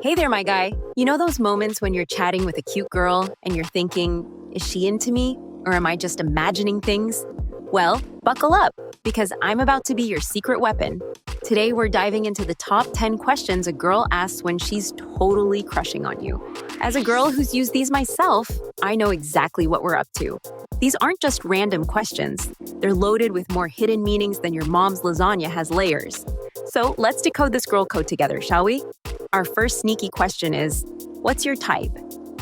Hey there, my guy. You know those moments when you're chatting with a cute girl and you're thinking, is she into me or am I just imagining things? Well, buckle up because I'm about to be your secret weapon. Today, we're diving into the top 10 questions a girl asks when she's totally crushing on you. As a girl who's used these myself, I know exactly what we're up to. These aren't just random questions. They're loaded with more hidden meanings than your mom's lasagna has layers. So let's decode this girl code together, shall we? Our first sneaky question is, what's your type?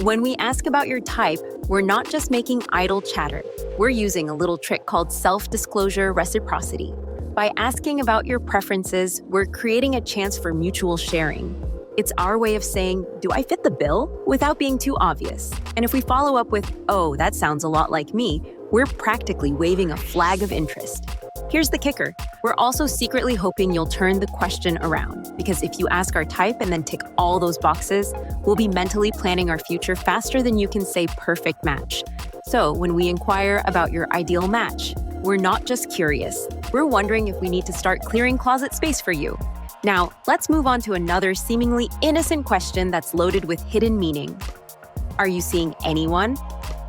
When we ask about your type, we're not just making idle chatter. We're using a little trick called self-disclosure reciprocity. By asking about your preferences, we're creating a chance for mutual sharing. It's our way of saying, do I fit the bill? Without being too obvious. And if we follow up with, oh, that sounds a lot like me, we're practically waving a flag of interest. Here's the kicker. We're also secretly hoping you'll turn the question around, because if you ask our type and then tick all those boxes, we'll be mentally planning our future faster than you can say perfect match. So when we inquire about your ideal match, we're not just curious. We're wondering if we need to start clearing closet space for you. Now, let's move on to another seemingly innocent question that's loaded with hidden meaning. Are you seeing anyone?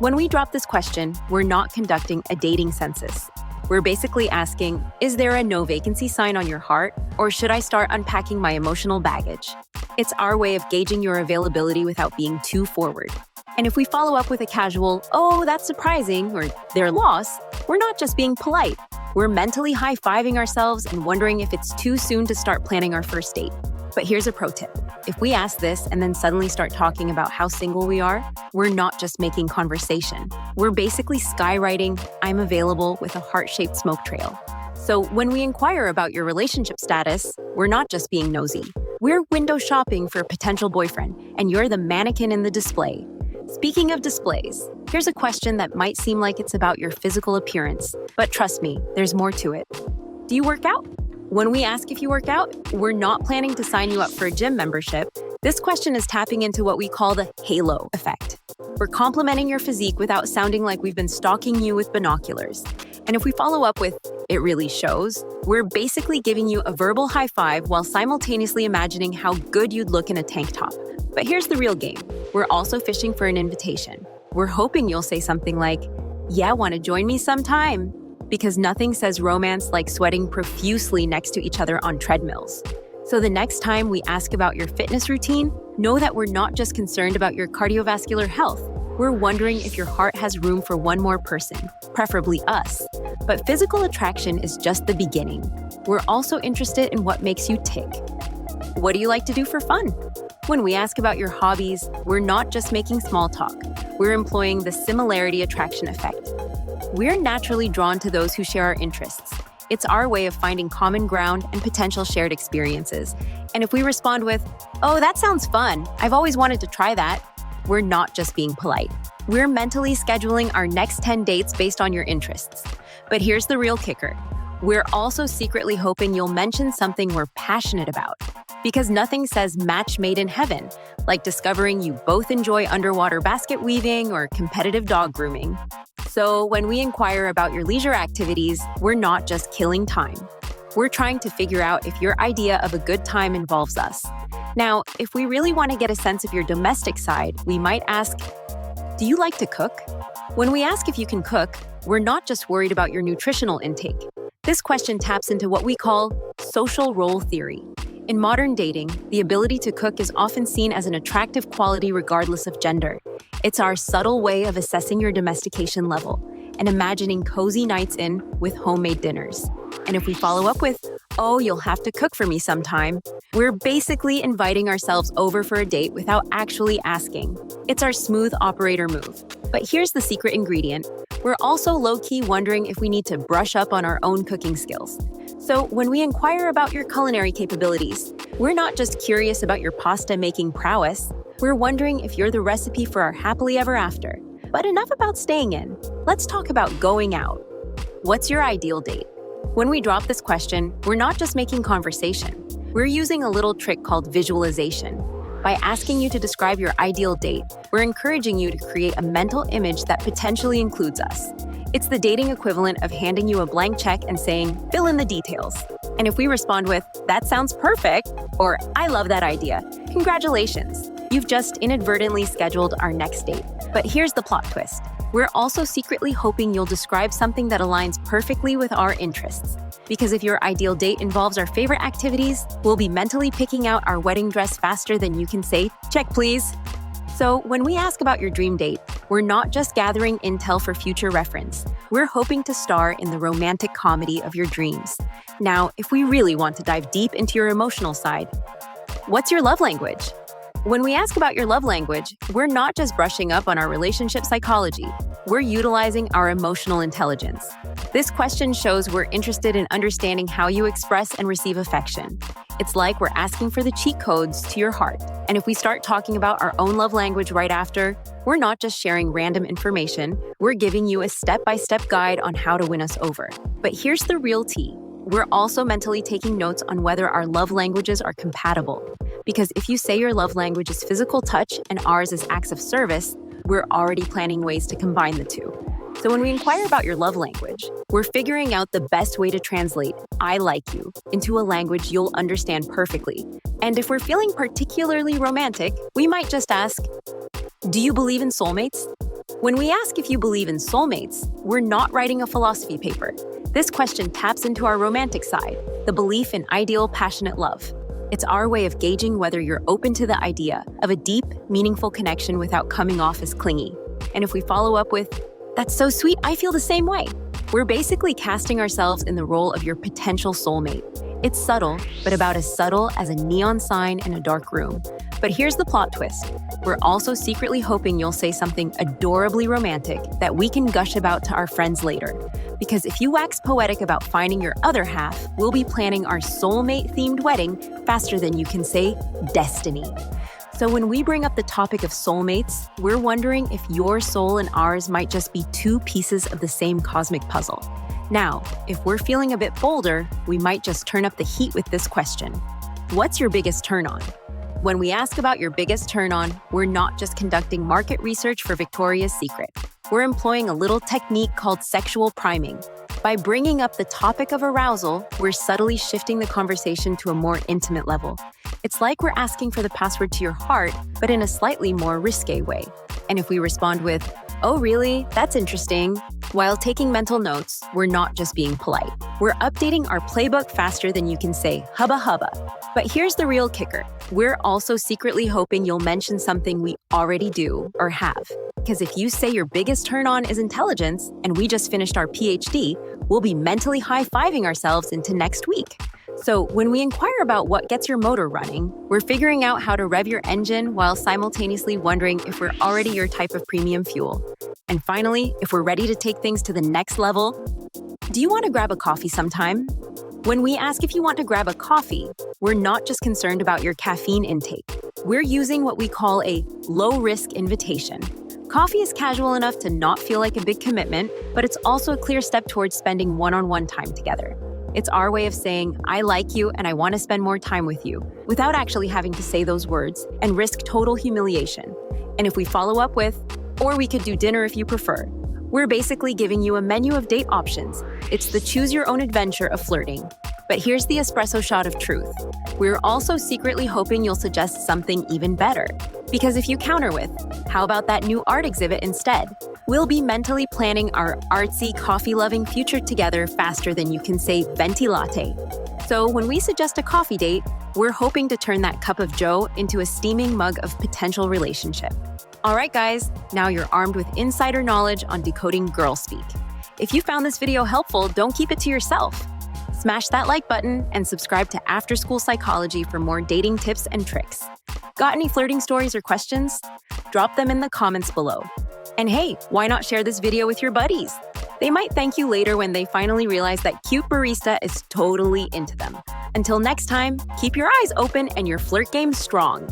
When we drop this question, we're not conducting a dating census. We're basically asking, is there a no vacancy sign on your heart, or should I start unpacking my emotional baggage? It's our way of gauging your availability without being too forward. And if we follow up with a casual, oh, that's surprising, or their loss, we're not just being polite. We're mentally high-fiving ourselves and wondering if it's too soon to start planning our first date. But here's a pro tip. If we ask this and then suddenly start talking about how single we are, we're not just making conversation. We're basically skywriting, I'm available with a heart-shaped smoke trail. So when we inquire about your relationship status, we're not just being nosy. We're window shopping for a potential boyfriend, and you're the mannequin in the display. Speaking of displays, here's a question that might seem like it's about your physical appearance, but trust me, there's more to it. Do you work out? When we ask if you work out, we're not planning to sign you up for a gym membership. This question is tapping into what we call the halo effect. We're complimenting your physique without sounding like we've been stalking you with binoculars. And if we follow up with, it really shows, we're basically giving you a verbal high five while simultaneously imagining how good you'd look in a tank top. But here's the real game. We're also fishing for an invitation. We're hoping you'll say something like, yeah, want to join me sometime? Because nothing says romance like sweating profusely next to each other on treadmills. So the next time we ask about your fitness routine, know that we're not just concerned about your cardiovascular health. We're wondering if your heart has room for one more person, preferably us. But physical attraction is just the beginning. We're also interested in what makes you tick. What do you like to do for fun? When we ask about your hobbies, we're not just making small talk. We're employing the similarity attraction effect. We're naturally drawn to those who share our interests. It's our way of finding common ground and potential shared experiences. And if we respond with, oh, that sounds fun, I've always wanted to try that, we're not just being polite. We're mentally scheduling our next 10 dates based on your interests. But here's the real kicker. We're also secretly hoping you'll mention something we're passionate about. Because nothing says match made in heaven, like discovering you both enjoy underwater basket weaving or competitive dog grooming. So when we inquire about your leisure activities, we're not just killing time. We're trying to figure out if your idea of a good time involves us. Now, if we really want to get a sense of your domestic side, we might ask, do you like to cook? When we ask if you can cook, we're not just worried about your nutritional intake. This question taps into what we call social role theory. In modern dating, the ability to cook is often seen as an attractive quality regardless of gender. It's our subtle way of assessing your domestication level and imagining cozy nights in with homemade dinners. And if we follow up with, oh, you'll have to cook for me sometime, we're basically inviting ourselves over for a date without actually asking. It's our smooth operator move. But here's the secret ingredient. We're also low-key wondering if we need to brush up on our own cooking skills. So when we inquire about your culinary capabilities, we're not just curious about your pasta-making prowess. We're wondering if you're the recipe for our happily ever after. But enough about staying in. Let's talk about going out. What's your ideal date? When we drop this question, we're not just making conversation. We're using a little trick called visualization. By asking you to describe your ideal date, we're encouraging you to create a mental image that potentially includes us. It's the dating equivalent of handing you a blank check and saying, fill in the details. And if we respond with, "That sounds perfect," or "I love that idea," congratulations! You've just inadvertently scheduled our next date. But here's the plot twist. We're also secretly hoping you'll describe something that aligns perfectly with our interests. Because if your ideal date involves our favorite activities, we'll be mentally picking out our wedding dress faster than you can say, "Check, please." So when we ask about your dream date, we're not just gathering intel for future reference. We're hoping to star in the romantic comedy of your dreams. Now, if we really want to dive deep into your emotional side, what's your love language? When we ask about your love language, we're not just brushing up on our relationship psychology. We're utilizing our emotional intelligence. This question shows we're interested in understanding how you express and receive affection. It's like we're asking for the cheat codes to your heart. And if we start talking about our own love language right after, we're not just sharing random information, we're giving you a step-by-step guide on how to win us over. But here's the real tea. We're also mentally taking notes on whether our love languages are compatible. Because if you say your love language is physical touch and ours is acts of service, we're already planning ways to combine the two. So when we inquire about your love language, we're figuring out the best way to translate "I like you" into a language you'll understand perfectly. And if we're feeling particularly romantic, we might just ask, "Do you believe in soulmates?" When we ask if you believe in soulmates, we're not writing a philosophy paper. This question taps into our romantic side, the belief in ideal, passionate love. It's our way of gauging whether you're open to the idea of a deep, meaningful connection without coming off as clingy. And if we follow up with, "That's so sweet, I feel the same way," we're basically casting ourselves in the role of your potential soulmate. It's subtle, but about as subtle as a neon sign in a dark room. But here's the plot twist. We're also secretly hoping you'll say something adorably romantic that we can gush about to our friends later. Because if you wax poetic about finding your other half, we'll be planning our soulmate-themed wedding faster than you can say destiny. So when we bring up the topic of soulmates, we're wondering if your soul and ours might just be two pieces of the same cosmic puzzle. Now, if we're feeling a bit bolder, we might just turn up the heat with this question. What's your biggest turn-on? When we ask about your biggest turn-on, we're not just conducting market research for Victoria's Secret. We're employing a little technique called sexual priming. By bringing up the topic of arousal, we're subtly shifting the conversation to a more intimate level. It's like we're asking for the password to your heart, but in a slightly more risque way. And if we respond with, "Oh really? That's interesting," while taking mental notes, we're not just being polite. We're updating our playbook faster than you can say hubba hubba. But here's the real kicker. We're also secretly hoping you'll mention something we already do or have. Because if you say your biggest turn-on is intelligence and we just finished our PhD, we'll be mentally high-fiving ourselves into next week. So when we inquire about what gets your motor running, we're figuring out how to rev your engine while simultaneously wondering if we're already your type of premium fuel. And finally, if we're ready to take things to the next level, do you want to grab a coffee sometime? When we ask if you want to grab a coffee, we're not just concerned about your caffeine intake. We're using what we call a low-risk invitation. Coffee is casual enough to not feel like a big commitment, but it's also a clear step towards spending one-on-one time together. It's our way of saying, "I like you and I want to spend more time with you," without actually having to say those words and risk total humiliation. And if we follow up with, "Or we could do dinner if you prefer," we're basically giving you a menu of date options. It's the choose-your-own-adventure of flirting. But here's the espresso shot of truth. We're also secretly hoping you'll suggest something even better. Because if you counter with, "How about that new art exhibit instead?" we'll be mentally planning our artsy, coffee-loving future together faster than you can say venti latte. So when we suggest a coffee date, we're hoping to turn that cup of joe into a steaming mug of potential relationship. All right, guys, now you're armed with insider knowledge on decoding girl speak. If you found this video helpful, don't keep it to yourself. Smash that like button and subscribe to Afterschool Psychology for more dating tips and tricks. Got any flirting stories or questions? Drop them in the comments below. And hey, why not share this video with your buddies? They might thank you later when they finally realize that cute barista is totally into them. Until next time, keep your eyes open and your flirt game strong.